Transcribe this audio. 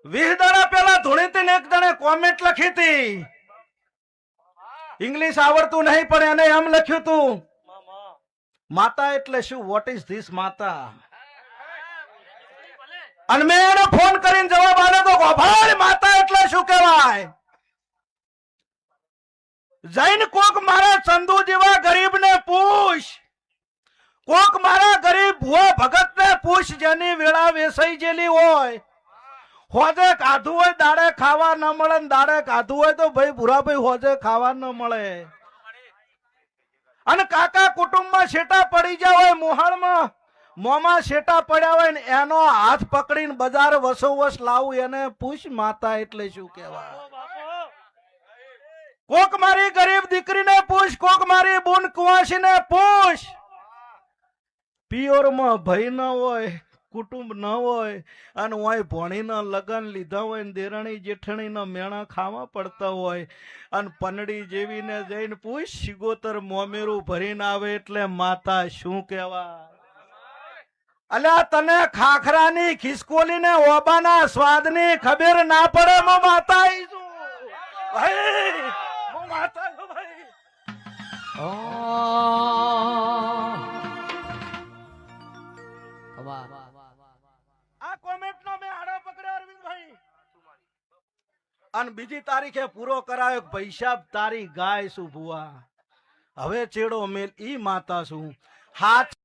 20 દાડા પહેલા ધૂણીતીને એક જણે કોમેન્ટ લખી હતી, ઇંગ્લિશ આવડતું નહીં પણ એને એમ લખ્યું હતું, માતા એટલે શું? વોટ ઇઝ ધીસ માતા? અને મેં એને ફોન કરીને જવાબ આપ્યો તો ભાઈ માતા એટલે શું કહેવાય? જૈન કોક મારા ચંદુ જેવા ગરીબ ને પૂછ, કોક મારા ગરીબ ભુવા ભગત ને પૂછ, જેની વેળા વેસાઈ જેલી હોય, હોજે કાધું હોય દાડે ખાવા ન મળે, દાડે કાધું હોય તો ભાઈ ભૂરાભાઈ હોજે ખાવા ન મળે. અને કાકા કુટુંબમાં શેટા પડી ગયા હોય, મોહાળમાં મોમાં શેટા પડ્યા હોય ને એનો હાથ પકડીને બજાર વસોવસ લાવું, એને પૂછ માતા એટલે શું કહેવાય? કોક મારી ગરીબ દીકરીને પૂછ, કોક મારી બુન કુંવાસીને પૂછ, પિયોરમાં ભય ન હોય, કુટુંબ ન હોય, અને હોય ભણીના લગન લીધા હોય ને દેરાણી જેઠણીના મેણા ખાવા પડતા હોય, અને પનડી જેવીને જઈને પૂછ, સિગોતર મોમેરું ભરીને આવે એટલે માતા શું કહેવાય? અલ્યા તને ખાખરાની ખિસકોલી ને ઓબાના સ્વાદની ખબર ના પડે? મો માતા છું ભાઈ, મો માતા છું ભાઈ. આ કોમેન્ટ નો મેં આડો પકડ્યો અરવિંદભાઈ, અને બીજી તારીખે પૂરો કરાયો. પૈસા તારી ગાય શું ભુવા, હવે ચેડો મેલ ઈ માતા શું હાથ